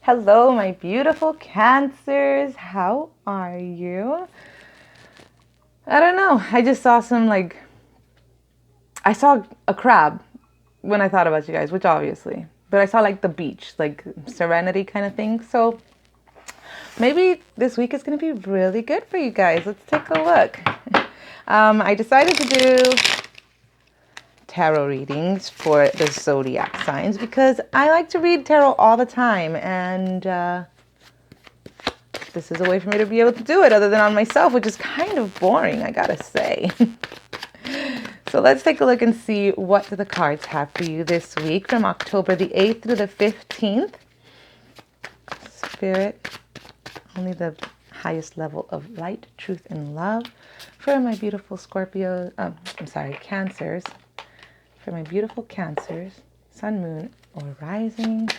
Hello, my beautiful Cancers. How are you? I don't know. I just saw I saw a crab when I thought about you guys, which obviously, but I saw like the beach, like serenity kind of thing. So maybe this week is going to be really good for you guys. Let's take a look. I decided to do tarot readings for the zodiac signs because I like to read tarot all the time, and this is a way for me to be able to do it other than on myself, which is kind of boring, I gotta say. So let's take a look and see what the cards have for you this week from October the 8th through the 15th. Spirit, only the highest level of light, truth, and love for my beautiful Cancers. For my beautiful Cancers, Sun, Moon, or Rising.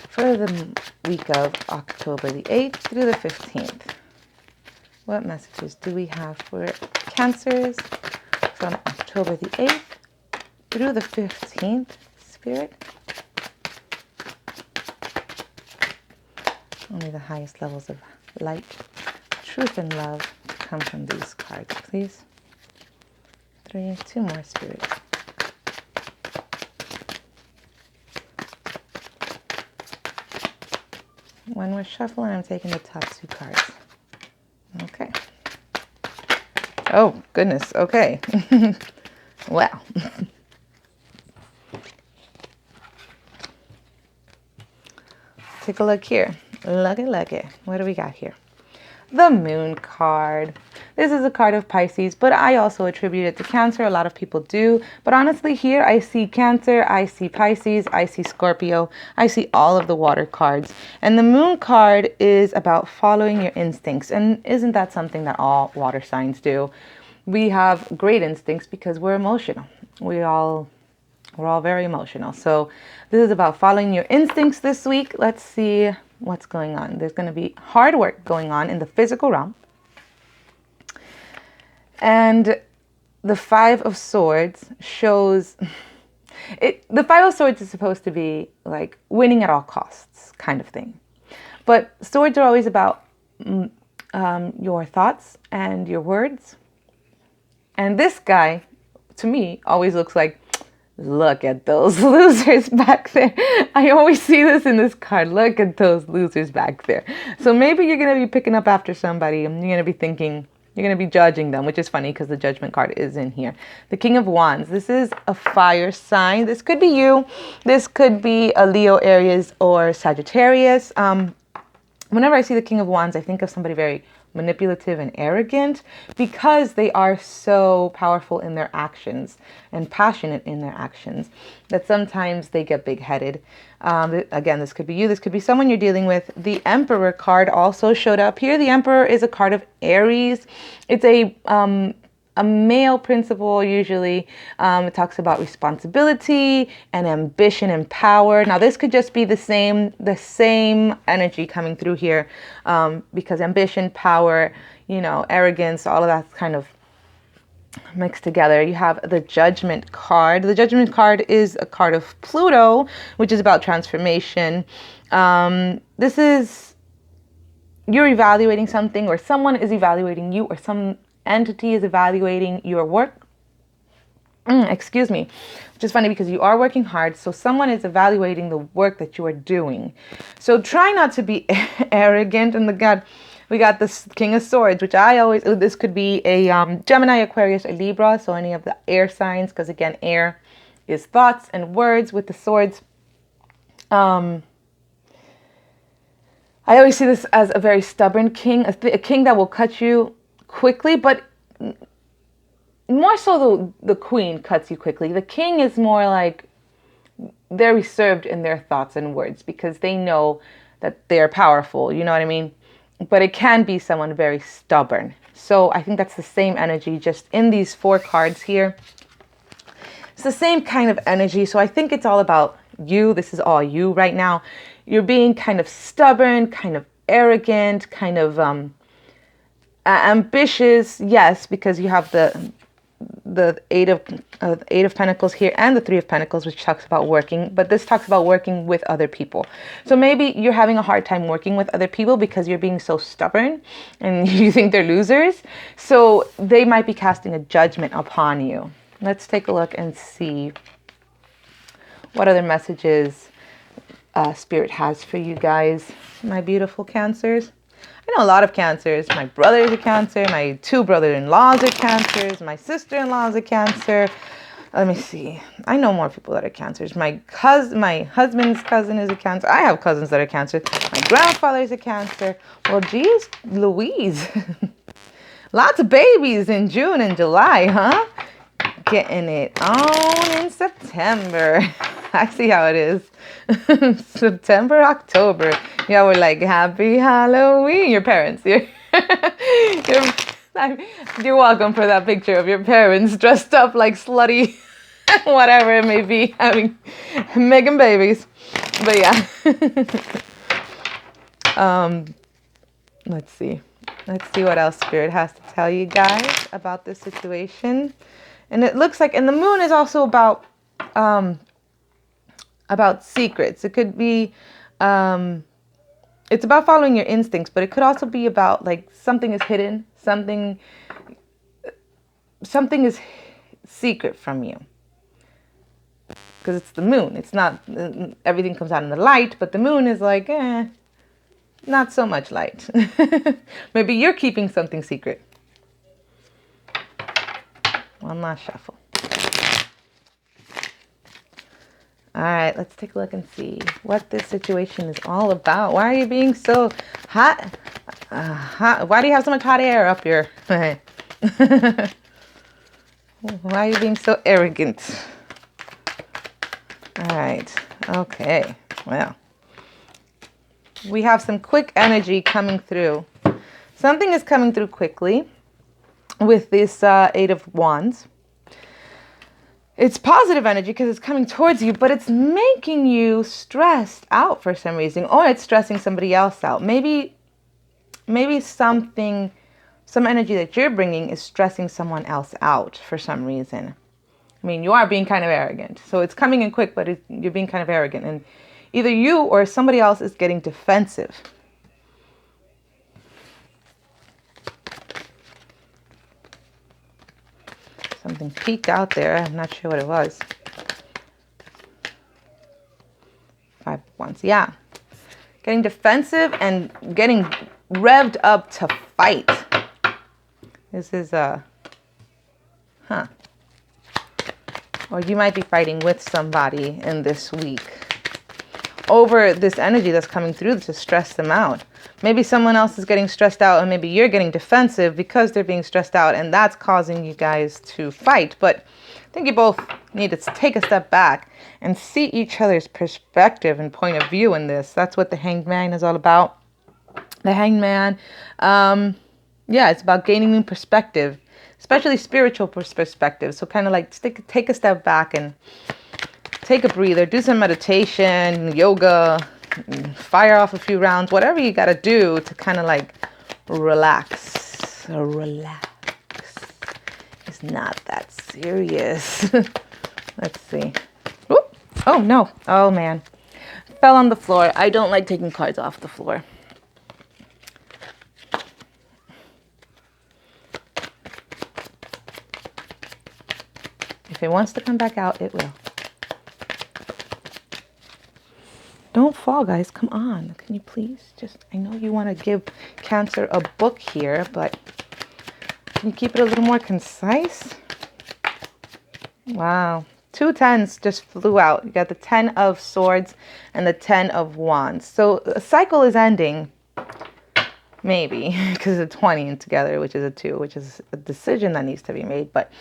For the week of October the 8th through the 15th. What messages do we have for Cancers from October the 8th through the 15th, Spirit? Only the highest levels of light, truth, and love come from these cards, please. 2 more, Spirit. One more shuffle, and I'm taking the top 2 cards. Okay. Oh, goodness. Okay. Well. Take a look here. Look it. What do we got here? The Moon card. This is a card of Pisces, but I also attribute it to Cancer. A lot of people do. But honestly, here I see Cancer, I see Pisces, I see Scorpio, I see all of the water cards. And the Moon card is about following your instincts. And isn't that something that all water signs do? We have great instincts because we're emotional. We're all very emotional. So this is about following your instincts this week. Let's see what's going on. There's going to be hard work going on in the physical realm. And the 5 of Swords shows it. The 5 of Swords is supposed to be like winning at all costs kind of thing. But swords are always about your thoughts and your words. And this guy, to me, always looks like, look at those losers back there. I always see this in this card. Look at those losers back there. So maybe you're going to be picking up after somebody and you're going to be thinking, you're going to be judging them, which is funny because the Judgment card is in here. The King of Wands. This is a fire sign. This could be you. This could be a Leo, Aries, or Sagittarius. Whenever I see the King of Wands, I think of somebody very manipulative and arrogant because they are so powerful in their actions and passionate in their actions that sometimes they get big-headed. Again, this could be you. This could be someone you're dealing with. The Emperor card also showed up here. The Emperor is a card of Aries. It's a male principle usually. It talks about responsibility and ambition and power. Now this could just be the same energy coming through here, because ambition, power, arrogance, all of that's kind of mixed together. You have the Judgment card. The Judgment card is a card of Pluto, which is about transformation. This is you're evaluating something, or someone is evaluating you, or some entity is evaluating your work. Excuse me. Which is funny because you are working hard, so someone is evaluating the work that you are doing. So try not to be arrogant. And we got this King of Swords, which this could be a Gemini, Aquarius, or Libra, so any of the air signs, because again, air is thoughts and words with the swords. I always see this as a very stubborn king, a king that will cut you quickly, but more so the queen cuts you quickly. The king is more like they're reserved in their thoughts and words because they know that they're powerful, you know what I mean? But it can be someone very stubborn. So I think that's the same energy just in these 4 cards here. It's the same kind of energy. So I think it's all about you. This is all you right now. You're being kind of stubborn, kind of arrogant, kind of ambitious, yes, because you have the the Eight of Pentacles here and the Three of Pentacles, which talks about working, but this talks about working with other people. So maybe you're having a hard time working with other people because you're being so stubborn and you think they're losers. So they might be casting a judgment upon you. Let's take a look and see what other messages Spirit has for you guys, my beautiful Cancers. I know a lot of Cancers. My brother is a Cancer. My 2 brother-in-laws are Cancers. My sister-in-law is a Cancer. Let me see. I know more people that are Cancers. My husband's cousin is a Cancer. I have cousins that are Cancer. My grandfather is a Cancer. Well, geez, Louise. Lots of babies in June and July, huh? Getting it on in September. I see how it is. September, October. Yeah, we're like, happy Halloween. Your parents. You're welcome for that picture of your parents dressed up like slutty, whatever it may be, making babies. But yeah. Let's see. Let's see what else Spirit has to tell you guys about this situation. And it looks like, and the moon is also about secrets. It could be, it's about following your instincts, but it could also be about like something is hidden, something is secret from you. Because it's the moon. It's not, everything comes out in the light, but the moon is like, not so much light. Maybe you're keeping something secret. One last shuffle. All right, let's take a look and see what this situation is all about. Why are you being so hot? Why do you have so much hot air up here? Why are you being so arrogant? All right, okay, well. We have some quick energy coming through. Something is coming through quickly with this Eight of Wands. It's positive energy because it's coming towards you, but it's making you stressed out for some reason, or it's stressing somebody else out. Maybe some energy that you're bringing is stressing someone else out for some reason. I mean, you are being kind of arrogant. So it's coming in quick, but you're being kind of arrogant. And either you or somebody else is getting defensive. Something peeked out there. I'm not sure what it was. 5 of Wands. Yeah. Getting defensive and getting revved up to fight. This is or you might be fighting with somebody in this week over this energy that's coming through to stress them out. Maybe someone else is getting stressed out and maybe you're getting defensive because they're being stressed out, and that's causing you guys to fight. But I think you both need to take a step back and see each other's perspective and point of view in this. That's what the Hanged Man is all about. The Hanged Man, it's about gaining new perspective, especially spiritual perspective. So kind of like take a step back and take a breather, do some meditation, yoga, fire off a few rounds, whatever you got to do to kind of like relax. Relax. It's not that serious. Let's see. Oop. Oh, no. Oh, man. Fell on the floor. I don't like taking cards off the floor. If it wants to come back out, it will. Don't fall, guys. Come on. Can you please I know you want to give Cancer a book here, but can you keep it a little more concise? Wow. 2 10s just flew out. You got the 10 of Swords and the 10 of Wands. So a cycle is ending. Maybe. Because it's a 20 together, which is a 2, which is a decision that needs to be made. But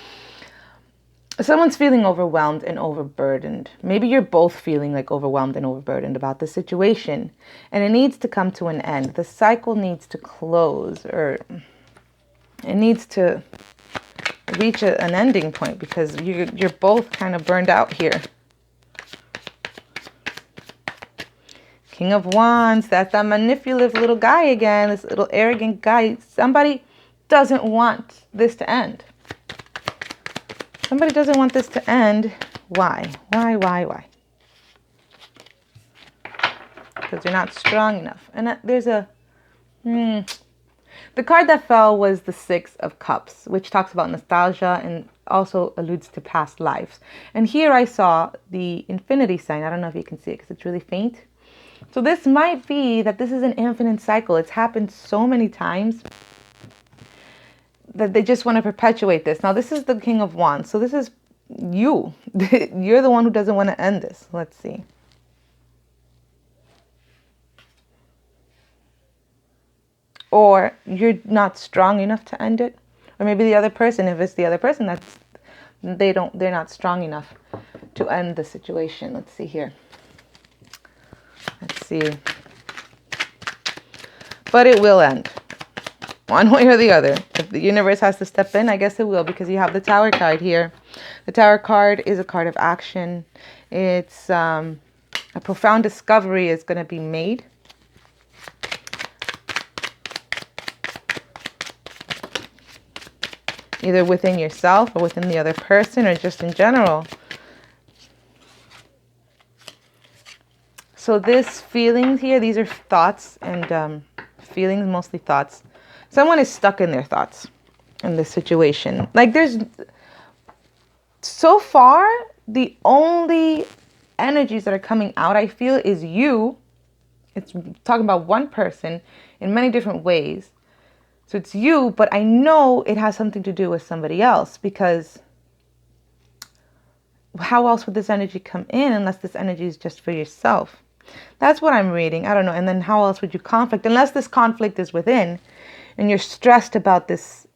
someone's feeling overwhelmed and overburdened. Maybe you're both feeling like overwhelmed and overburdened about the situation. And it needs to come to an end. The cycle needs to close, or it needs to reach an ending point, because you're both kind of burned out here. King of Wands, that's that manipulative little guy again, this little arrogant guy. Somebody doesn't want this to end. Somebody doesn't want this to end. Why? Why? Because you're not strong enough. And there's a... The card that fell was the Six of Cups, which talks about nostalgia and also alludes to past lives. And here I saw the infinity sign. I don't know if you can see it because it's really faint. So this might be that this is an infinite cycle. It's happened so many times that they just want to perpetuate this. Now, this is the King of Wands. So this is you. You're the one who doesn't want to end this. Let's see. Or you're not strong enough to end it. Or maybe the other person, if it's the other person, they're not strong enough to end the situation. Let's see here. Let's see. But it will end. One way or the other. If the universe has to step in, I guess it will, because you have the Tower card here. The Tower card is a card of action. It's a profound discovery is going to be made. Either within yourself or within the other person or just in general. So this feelings here, these are thoughts and feelings, mostly thoughts. Someone is stuck in their thoughts in this situation. Like there's, so far, the only energies that are coming out, I feel, is you. It's talking about one person in many different ways. So it's you, but I know it has something to do with somebody else, because how else would this energy come in unless this energy is just for yourself? That's what I'm reading. I don't know. And then how else would you conflict? Unless this conflict is within and you're stressed about this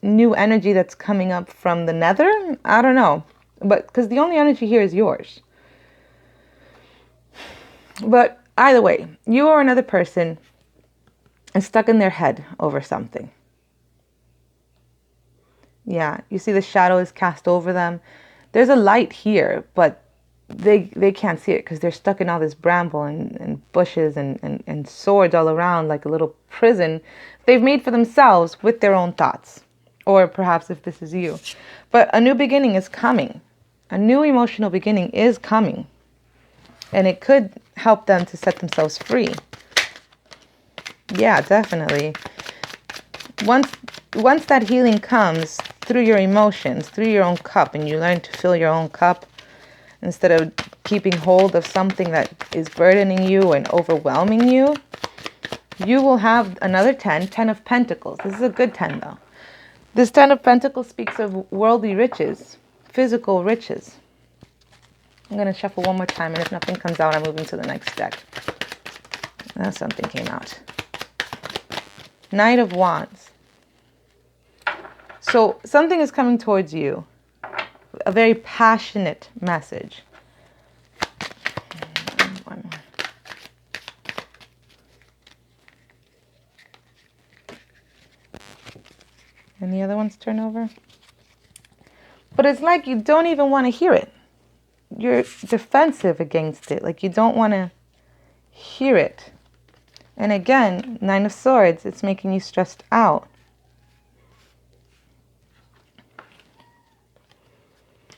new energy that's coming up from the nether. I don't know. But because the only energy here is yours. But either way, you or another person is stuck in their head over something. Yeah, you see the shadow is cast over them. There's a light here, but they can't see it because they're stuck in all this bramble and bushes and swords all around, like a little prison they've made for themselves with their own thoughts. Or perhaps if this is you. But a new beginning is coming. A new emotional beginning is coming. And it could help them to set themselves free. Yeah, definitely. Once that healing comes through your emotions, through your own cup, and you learn to fill your own cup, instead of keeping hold of something that is burdening you and overwhelming you, you will have another 10 of Pentacles. This is a good 10 though. This 10 of Pentacles speaks of worldly riches, physical riches. I'm going to shuffle one more time, and if nothing comes out, I'm moving to the next deck. Something came out. Knight of Wands. So something is coming towards you. A very passionate message. And the other ones turn over. But it's like you don't even want to hear it. You're defensive against it. Like you don't want to hear it. And again, Nine of Swords, it's making you stressed out.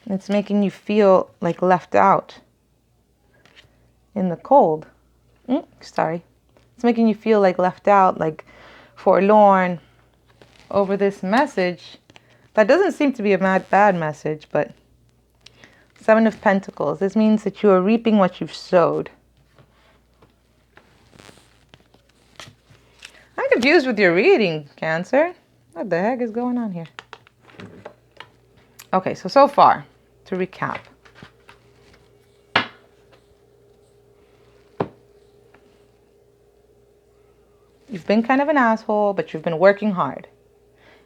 It's making you feel like left out in the cold. Sorry. It's making you feel like left out, like forlorn over this message. That doesn't seem to be a bad message, but Seven of Pentacles. This means that you are reaping what you've sowed. I'm confused with your reading, Cancer. What the heck is going on here? Okay, so far, to recap. You've been kind of an asshole, but you've been working hard.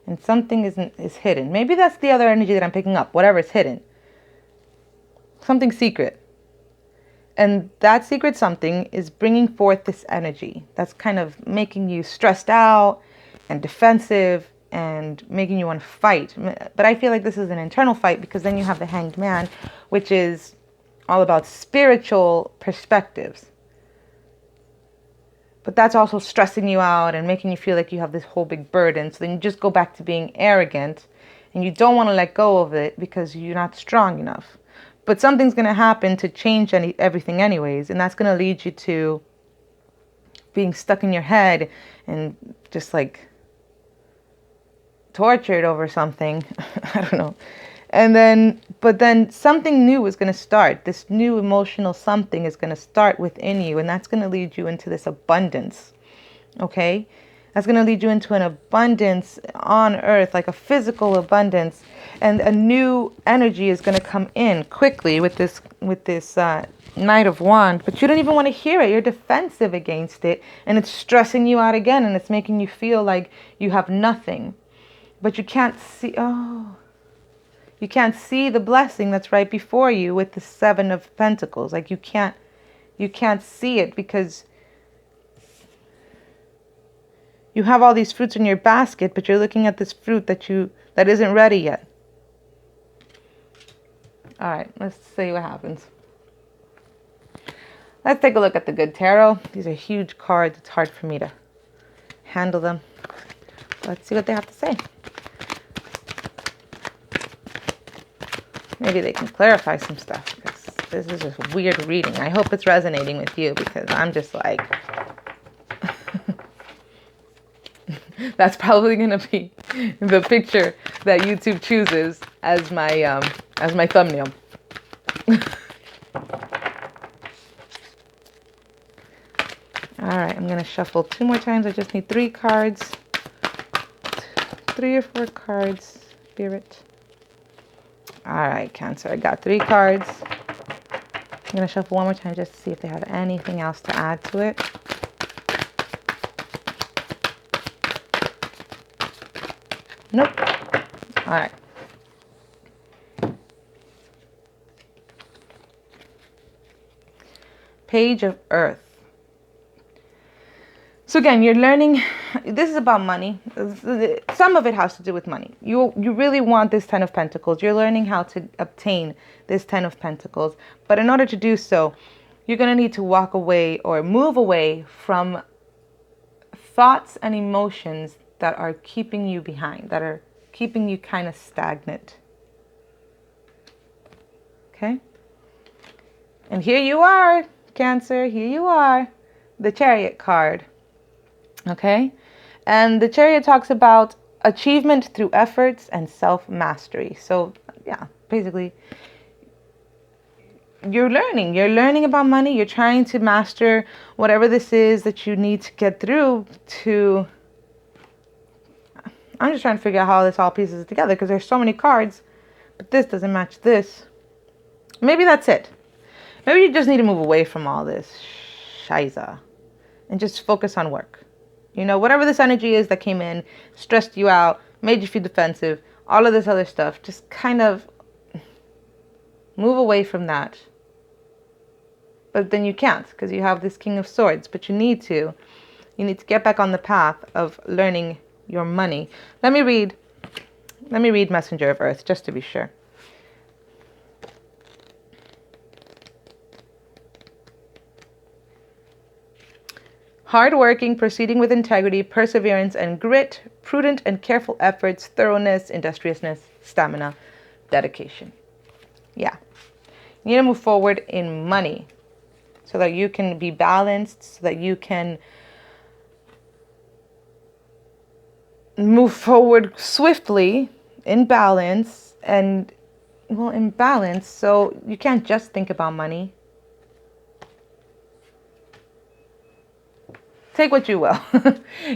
And something is hidden. Maybe that's the other energy that I'm picking up. Whatever is hidden. Something secret. And that secret something is bringing forth this energy. That's kind of making you stressed out and defensive and making you want to fight. But I feel like this is an internal fight, because then you have the Hanged Man, which is all about spiritual perspectives. But that's also stressing you out and making you feel like you have this whole big burden. So then you just go back to being arrogant and you don't want to let go of it because you're not strong enough. But something's going to happen to change everything anyways, and that's going to lead you to being stuck in your head and just like tortured over something. I don't know. But then something new is going to start. This new emotional something is going to start within you, and that's going to lead you into this abundance. Okay? That's going to lead you into an abundance on earth, like a physical abundance, and a new energy is going to come in quickly with this Knight of Wands, but you don't even want to hear it. You're defensive against it, and it's stressing you out again, and it's making you feel like you have nothing. But you can't see, you can't see the blessing that's right before you with the Seven of Pentacles. Like you can't see it because you have all these fruits in your basket, but you're looking at this fruit that isn't ready yet. All right, let's see what happens. Let's take a look at the Good Tarot. These are huge cards. It's hard for me to handle them. Let's see what they have to say. Maybe they can clarify some stuff, because this is just weird reading. I hope it's resonating with you, because I'm just like... That's probably going to be the picture that YouTube chooses as my thumbnail. All right, I'm going to shuffle 2 more times. I just need 3 cards. 3 or 4 cards, Spirit. All right, Cancer, I got 3 cards. I'm going to shuffle 1 more time just to see if they have anything else to add to it. Nope. All right. Page of Earth. So again, you're learning, this is about money. Some of it has to do with money. You really want this Ten of Pentacles. You're learning how to obtain this Ten of Pentacles. But in order to do so, you're going to need to walk away or move away from thoughts and emotions that are keeping you behind, that are keeping you kind of stagnant. Okay? And here you are, Cancer, here you are, the Chariot card. Okay? And the Chariot talks about achievement through efforts and self-mastery. So, yeah, basically, you're learning about money. You're trying to master whatever this is that you need to get through to... I'm just trying to figure out how this all pieces together, because there's so many cards, but this doesn't match this. Maybe that's it. Maybe you just need to move away from all this shiza and just focus on work. You know, whatever this energy is that came in, stressed you out, made you feel defensive, all of this other stuff, just kind of move away from that. But then you can't, because you have this King of Swords, but you need to get back on the path of learning your money. Let me read Messenger of Earth, just to be sure. Hardworking, proceeding with integrity, perseverance, and grit, prudent and careful efforts, thoroughness, industriousness, stamina, dedication. Yeah. You need to move forward in money so that you can be balanced, so that you can move forward swiftly in balance so you can't just think about money. Take what you will.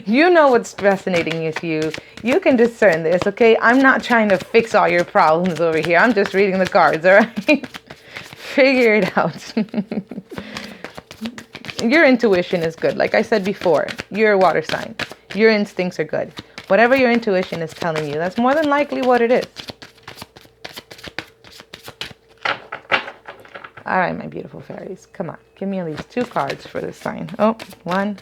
You know what's resonating with you. You can discern this, okay? I'm not trying to fix all your problems over here. I'm just reading the cards, all right? Figure it out. Your intuition is good. Like I said before, you're a water sign. Your instincts are good. Whatever your intuition is telling you, that's more than likely what it is. All right, my beautiful fairies. Come on. Give me at least 2 cards for this sign. Oh, 1.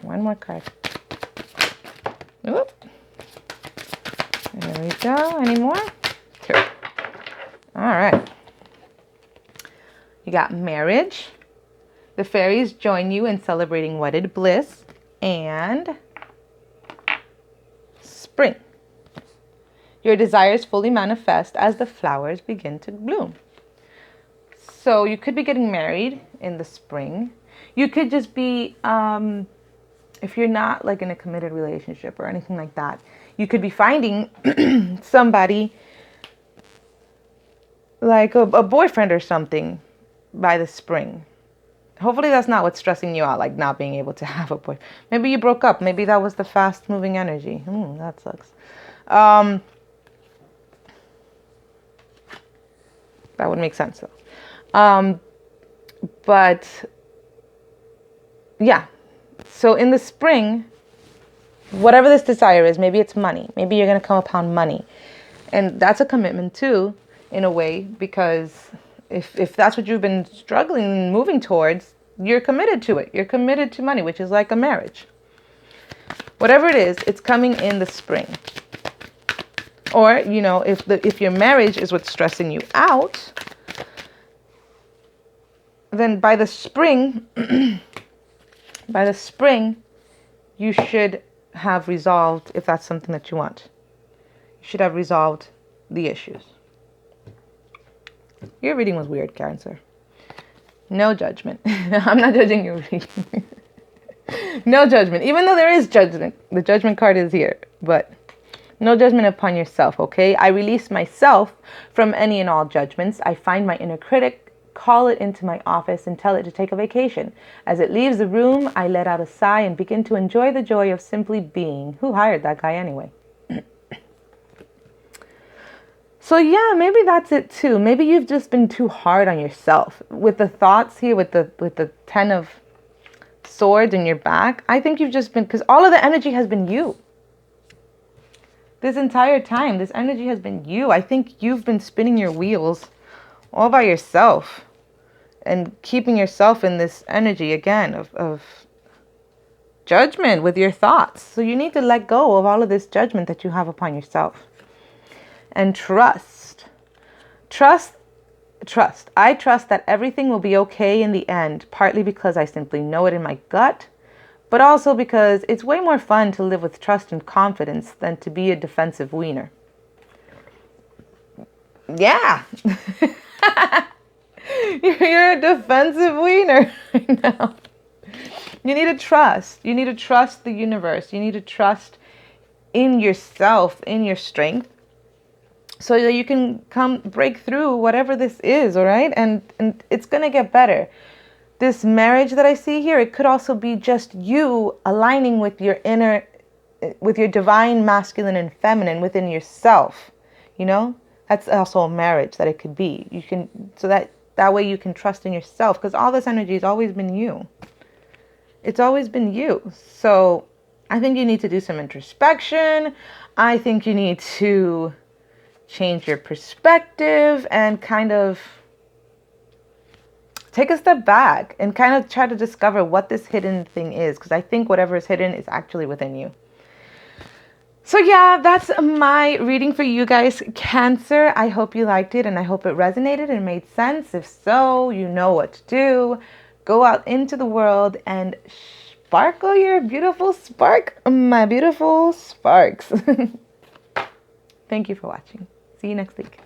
One more card. Oop. There we go. Any more? 2. All right. You got marriage. The fairies join you in celebrating wedded bliss. And spring. Your desires fully manifest as the flowers begin to bloom. So you could be getting married in the spring. You could just be, if you're not like in a committed relationship or anything like that, you could be finding somebody like a boyfriend or something by the spring. Hopefully that's not what's stressing you out, like not being able to have a boyfriend. Maybe you broke up. Maybe that was the fast moving energy. That sucks. That would make sense though. But yeah, so in the spring, whatever this desire is, maybe it's money. Maybe you're going to come upon money. And that's a commitment too, in a way, because if that's what you've been struggling and moving towards, you're committed to it. You're committed to money, which is like a marriage. Whatever it is, it's coming in the spring. Or, if your marriage is what's stressing you out, then by the spring, you should have resolved, if that's something that you want, you should have resolved the issues. Your reading was weird, Cancer. No judgment. I'm not judging your reading. No judgment. Even though there is judgment. The judgment card is here. But no judgment upon yourself, okay? I release myself from any and all judgments. I find my inner critic, call it into my office, and tell it to take a vacation. As it leaves the room, I let out a sigh and begin to enjoy the joy of simply being. Who hired that guy anyway? So yeah, maybe that's it too. Maybe you've just been too hard on yourself. With the thoughts here, with the 10 of Swords in your back, I think you've just been, because all of the energy has been you. This entire time, this energy has been you. I think you've been spinning your wheels all by yourself and keeping yourself in this energy again of judgment with your thoughts. So you need to let go of all of this judgment that you have upon yourself. And trust. I trust that everything will be okay in the end, partly because I simply know it in my gut, but also because it's way more fun to live with trust and confidence than to be a defensive wiener. Yeah. You're a defensive wiener right now. You need to trust. You need to trust the universe. You need to trust in yourself, in your strength, so that you can break through whatever this is, all right? And it's going to get better. This marriage that I see here, it could also be just you aligning with your with your divine masculine and feminine within yourself, That's also a marriage that it could be. So that way you can trust in yourself, because all this energy has always been you. It's always been you. So I think you need to do some introspection. I think you need to change your perspective and kind of take a step back and kind of try to discover what this hidden thing is, because I think whatever is hidden is actually within you. So yeah, that's my reading for you guys, Cancer. I hope you liked it and I hope it resonated and made sense. If so, you know what to do. Go out into the world and sparkle your beautiful spark, my beautiful sparks. Thank you for watching. See you next week.